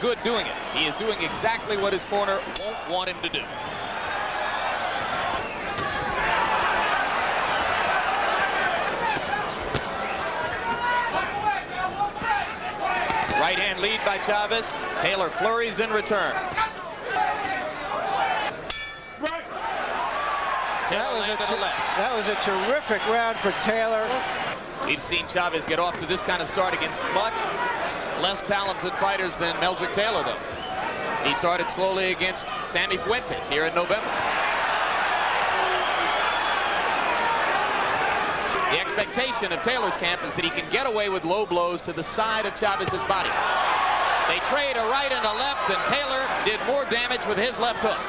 good doing it. He is doing exactly what his corner won't want him to do. Right hand lead by Chavez. Taylor flurries in return. That was a terrific round for Taylor. We've seen Chavez get off to this kind of start against much less talented fighters than Meldrick Taylor, though. He started slowly against Sammy Fuentes here in November. The expectation of Taylor's camp is that he can get away with low blows to the side of Chavez's body. They trade a right and a left, and Taylor did more damage with his left hook.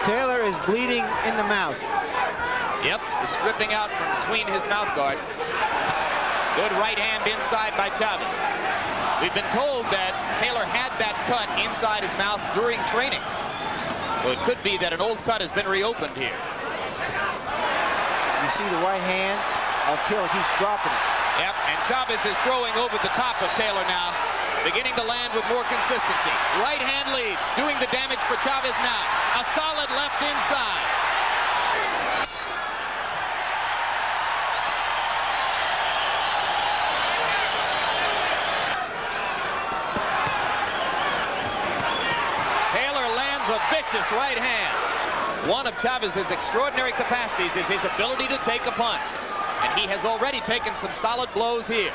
Taylor is bleeding in the mouth. Yep, it's dripping out from between his mouth guard. Good right hand inside by Chavez. We've been told that Taylor had that cut inside his mouth during training. So it could be that an old cut has been reopened here. You see the right hand of Taylor, he's dropping it. Yep, and Chavez is throwing over the top of Taylor now, beginning to land with more consistency. Right hand leads, doing the damage for Chavez now. A solid left inside. Taylor lands a vicious right hand. One of Chavez's extraordinary capacities is his ability to take a punch. And he has already taken some solid blows here.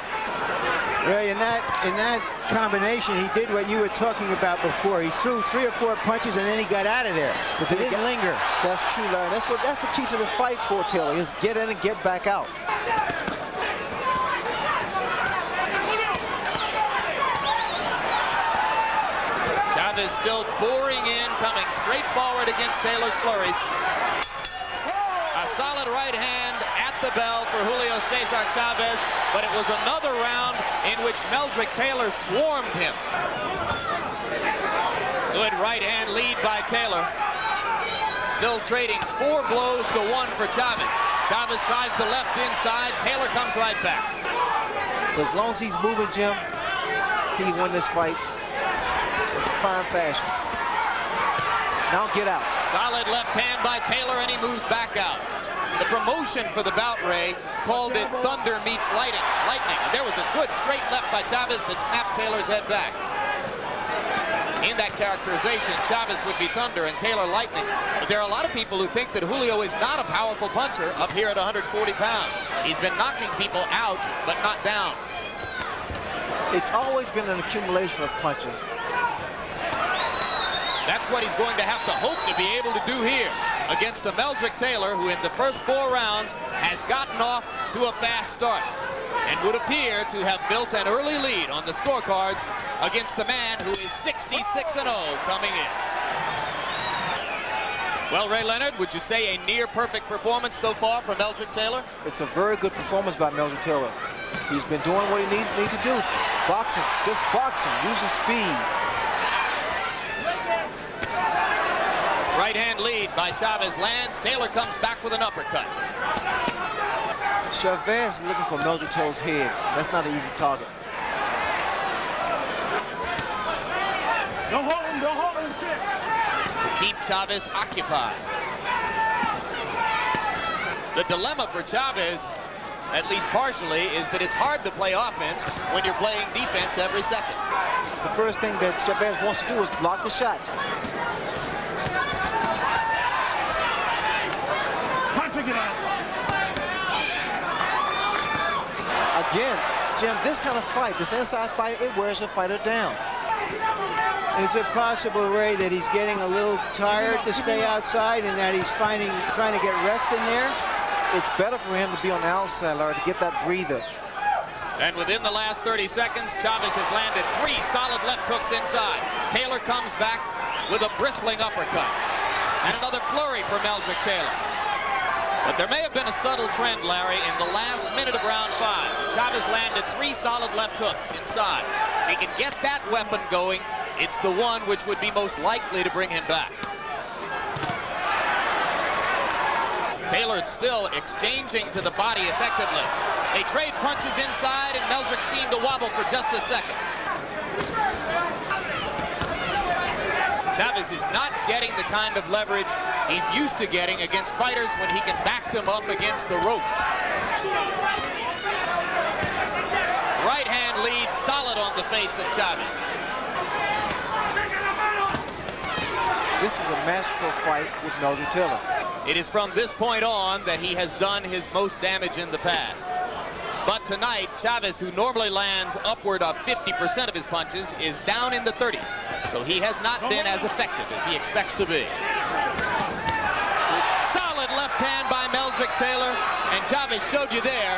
Ray, in that combination, he did what you were talking about before. He threw 3 or 4 punches and then he got out of there. But they didn't linger. That's true, Larry. That's the key to the fight for Taylor, is get in and get back out. Chavez still boring in, coming straight forward against Taylor's flurries. A solid right hand at the bell for Julio César Chávez, but it was another round in which Meldrick Taylor swarmed him. Good right hand lead by Taylor. Still trading 4 blows to 1 for Chavez. Chavez tries the left inside. Taylor comes right back. As long as he's moving, Jim, he can win this fight in fine fashion. Now get out. Solid left hand by Taylor, and he moves back out. The promotion for the bout, Ray, called it thunder meets lightning. And there was a good straight left by Chavez that snapped Taylor's head back. In that characterization, Chavez would be thunder and Taylor lightning. But there are a lot of people who think that Julio is not a powerful puncher up here at 140 pounds. He's been knocking people out, but not down. It's always been an accumulation of punches. That's what he's going to have to hope to be able to do here against a Meldrick Taylor who in the first 4 rounds has gotten off to a fast start and would appear to have built an early lead on the scorecards against the man who is 66-0 coming in. Well, Ray Leonard, would you say a near perfect performance so far from Meldrick Taylor? It's a very good performance by Meldrick Taylor. He's been doing what he needs to do. Boxing, just boxing, using speed. Right hand lead by Chavez lands. Taylor comes back with an uppercut. Chavez is looking for Meldrick Taylor's head. That's not an easy target. Don't hold him, shit. To keep Chavez occupied. The dilemma for Chavez, at least partially, is that it's hard to play offense when you're playing defense every second. The first thing that Chavez wants to do is block the shot. Again, Jim, this kind of fight, this inside fight, it wears a fighter down. Is it possible, Ray, that he's getting a little tired to stay outside and that he's trying to get rest in there? It's better for him to be on the outside, Larry, to get that breather. And within the last 30 seconds, Chavez has landed 3 solid left hooks inside. Taylor comes back with a bristling uppercut. And another flurry for Meldrick Taylor. But there may have been a subtle trend, Larry, in the last minute of round 5. Chavez landed 3 solid left hooks inside. If he can get that weapon going, it's the one which would be most likely to bring him back. Taylor still exchanging to the body effectively. They trade punches inside, and Meldrick seemed to wobble for just a second. Chavez is not getting the kind of leverage he's used to getting against fighters when he can back them up against the ropes. Right hand lead solid on the face of Chavez. This is a masterful fight with Meldrick Taylor. It is from this point on that he has done his most damage in the past. But tonight, Chavez, who normally lands upward of 50% of his punches, is down in the 30s. So he has not been as effective as he expects to be. Solid left hand by Meldrick Taylor, and Chavez showed you there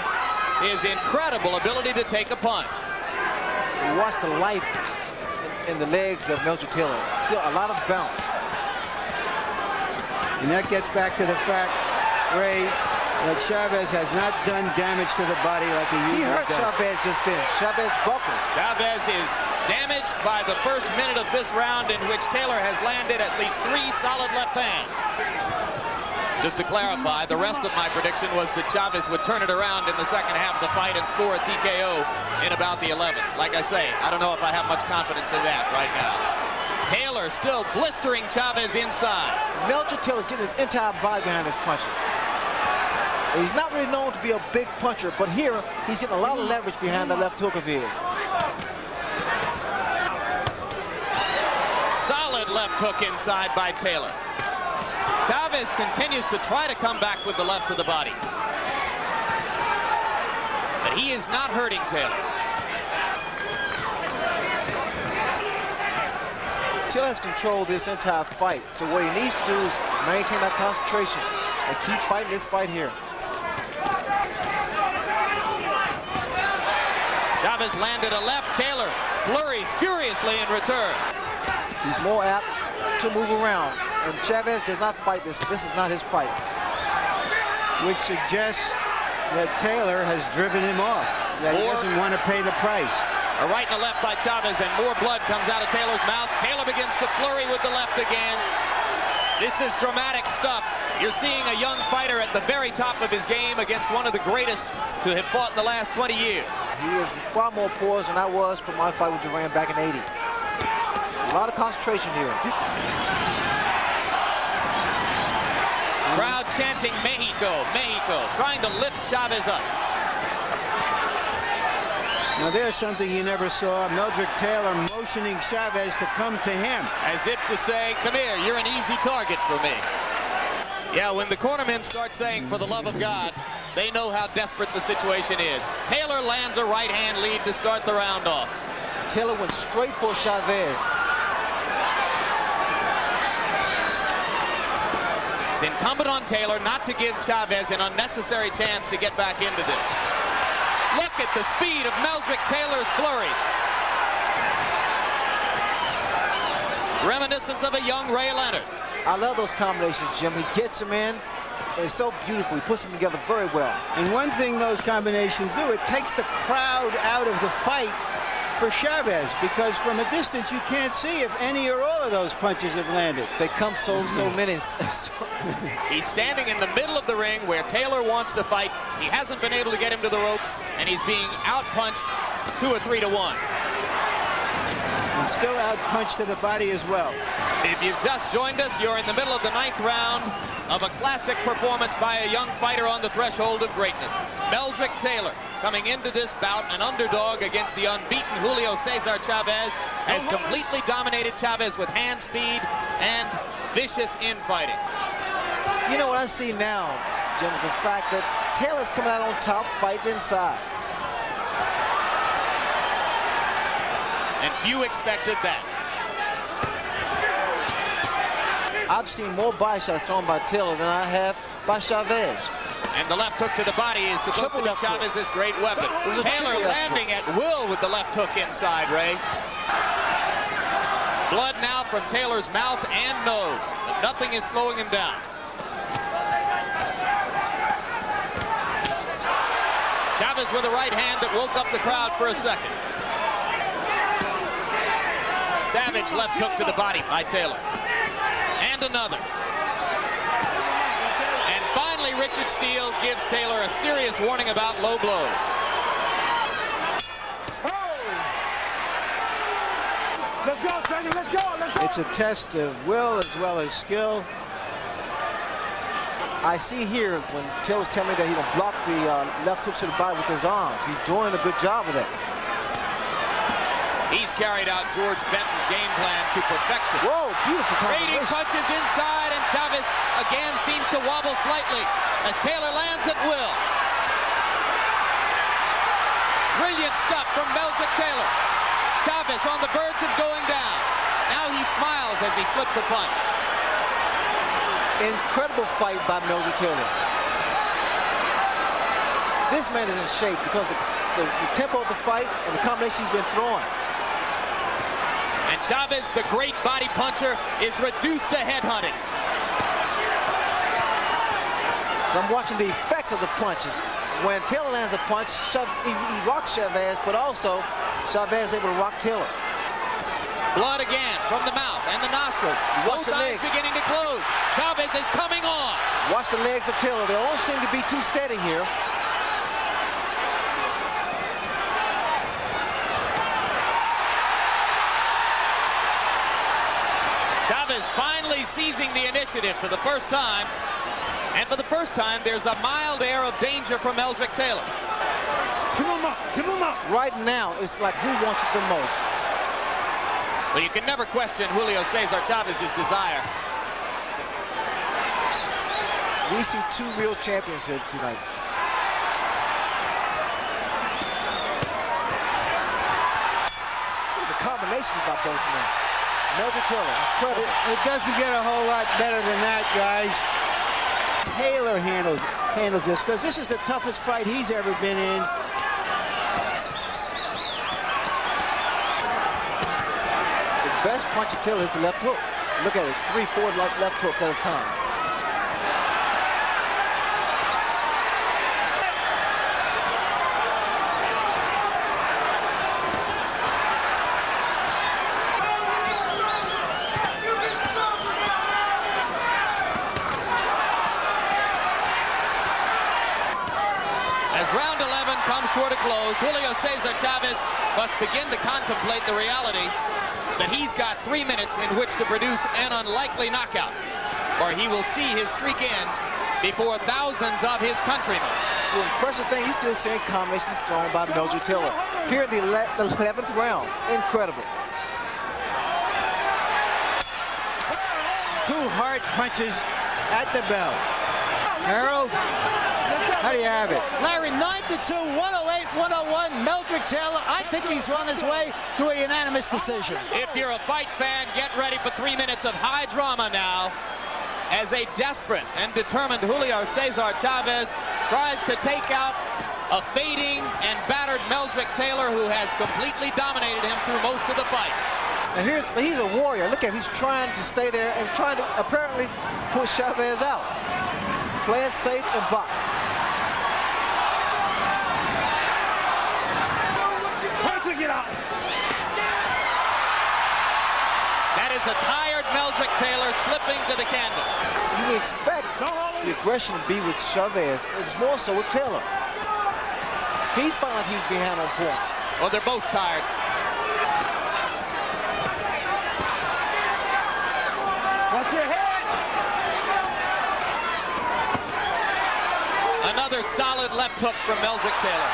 his incredible ability to take a punch. You watch the life in the legs of Meldrick Taylor. Still a lot of bounce. And that gets back to the fact, Ray, that Chavez has not done damage to the body like he usually does. He hurt Chavez just then. Chavez buckled. Chavez is damaged by the first minute of this round, in which Taylor has landed at least 3 solid left hands. Just to clarify, the rest of my prediction was that Chavez would turn it around in the second half of the fight and score a TKO in about the 11th. Like I say, I don't know if I have much confidence in that right now. Taylor still blistering Chavez inside. Meldrick Taylor's getting his entire body behind his punches. He's not really known to be a big puncher, but here he's getting a lot of leverage behind the left hook of his. Solid left hook inside by Taylor. Chavez continues to try to come back with the left to the body. But he is not hurting Taylor. Taylor has controlled this entire fight, so what he needs to do is maintain that concentration and keep fighting this fight here. Chavez landed a left. Taylor flurries furiously in return. He's more apt to move around, and Chavez does not fight this. This is not his fight. Which suggests that Taylor has driven him off, that he doesn't want to pay the price. A right and a left by Chavez, and more blood comes out of Taylor's mouth. Taylor begins to flurry with the left again. This is dramatic stuff. You're seeing a young fighter at the very top of his game against one of the greatest to have fought in the last 20 years. He is far more poised than I was for my fight with Gran back in '80. A lot of concentration here. Crowd chanting Mexico, Mexico, trying to lift Chavez up. Now there's something you never saw. Meldrick Taylor motioning Chavez to come to him. As if to say, come here, you're an easy target for me. Yeah, when the cornermen start saying, for the love of God, they know how desperate the situation is. Taylor lands a right hand lead to start the round off. Taylor went straight for Chavez. It's incumbent on Taylor not to give Chavez an unnecessary chance to get back into this. Look at the speed of Meldrick Taylor's flurries. Reminiscent of a young Ray Leonard. I love those combinations, Jim. He gets them in. It's so beautiful. He puts them together very well. And one thing those combinations do, it takes the crowd out of the fight for Chavez, because from a distance you can't see if any or all of those punches have landed. They come so many. He's standing in the middle of the ring where Taylor wants to fight. He hasn't been able to get him to the ropes, and he's being outpunched 2 or 3 to 1. And still outpunched to the body as well. If you've just joined us, you're in the middle of the 9th round of a classic performance by a young fighter on the threshold of greatness. Meldrick Taylor, coming into this bout an underdog against the unbeaten Julio Chávez, has completely dominated Chavez with hand speed and vicious infighting. You know what I see now, Jim, is the fact that Taylor's coming out on top, fighting inside. And few expected that. I've seen more body shots thrown by Taylor than I have by Chavez. And the left hook to the body is supposed to be Chavez's great weapon. Taylor landing at will with the left hook inside, Ray. Blood now from Taylor's mouth and nose, but nothing is slowing him down. Chavez with a right hand that woke up the crowd for a second. Savage left hook to the body by Taylor. And another. And finally, Richard Steele gives Taylor a serious warning about low blows. Let's go, César. Let's go. Let's go. It's a test of will as well as skill. I see here when Taylor's telling me that he will block the left hook to the body with his arms. He's doing a good job of that. He's carried out George Benton's game plan to perfection. Whoa, beautiful Trading combination. punches inside, and Chavez again seems to wobble slightly as Taylor lands at will. Brilliant stuff from Meldrick Taylor. Chavez on the verge of going down. Now he smiles as he slips a punch. Incredible fight by Meldrick Taylor. This man is in shape because the tempo of the fight and the combination he's been throwing. And Chavez, the great body puncher, is reduced to headhunting. So I'm watching the effects of the punches. When Taylor lands a punch, he rocks Chavez, but also Chavez is able to rock Taylor. Blood again from the mouth and the nostrils. Watch Both the eyes legs. beginning to close. Chavez is coming on. Watch the legs of Taylor. They don't seem to be too steady here. Chavez finally seizing the initiative for the first time. And for the first time, there's a mild air of danger from Meldrick Taylor. Come on up. Come on up. Right now, it's like who wants it the most. But you can never question Julio César Chávez's desire. We see two real champions here tonight. Look at the combinations by both men. Meldrick Taylor, incredible. It doesn't get a whole lot better than that, guys. Taylor handles this because this is the toughest fight he's ever been in. The best punch of Taylor is the left hook. Look at it, 3-4 left hooks at a time. As round 11 comes toward a close, Julio César Chávez must begin to contemplate the reality that he's got 3 minutes in which to produce an unlikely knockout, or he will see his streak end before thousands of his countrymen. The impressive thing, he's still seeing combinations thrown by Meldrick Taylor. Here in the 11th round, incredible. Two hard punches at the bell. Harold, how do you have it? Larry, 9-2, 108, 101, Meldrick Taylor. I think he's on his way to a unanimous decision. If you're a fight fan, get ready for 3 minutes of high drama now as a desperate and determined Julio César Chávez tries to take out a fading and battered Meldrick Taylor, who has completely dominated him through most of the fight. And he's a warrior. Look at him, he's trying to stay there and trying to apparently push Chavez out. Play it safe and box. Get out. That is a tired Meldrick Taylor slipping to the canvas. You would expect the aggression to be with Chavez. It's more so with Taylor. He's feeling like he's behind on points. Well, they're both tired. Watch your head. Another solid left hook from Meldrick Taylor.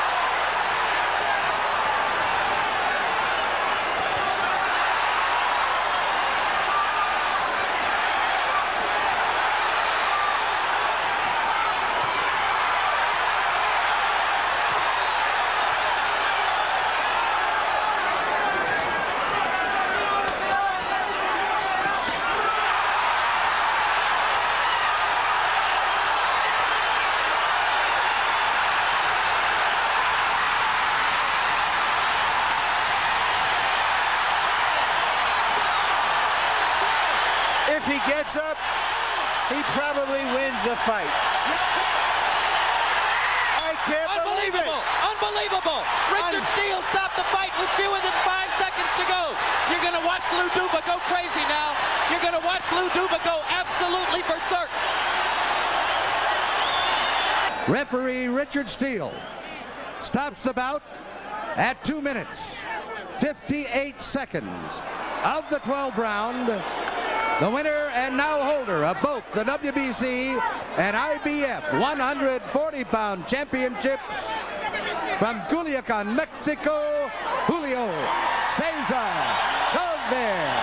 If he gets up, he probably wins the fight. I can't believe it. Unbelievable! Richard Steele stopped the fight with fewer than 5 seconds to go. You're going to watch Lou Duva go crazy now. You're going to watch Lou Duva go absolutely berserk. Referee Richard Steele stops the bout at 2 minutes, 58 seconds of the 12th round. The winner and now holder of both the WBC and IBF 140-pound championships from Culiacan, Mexico, Julio César Chávez.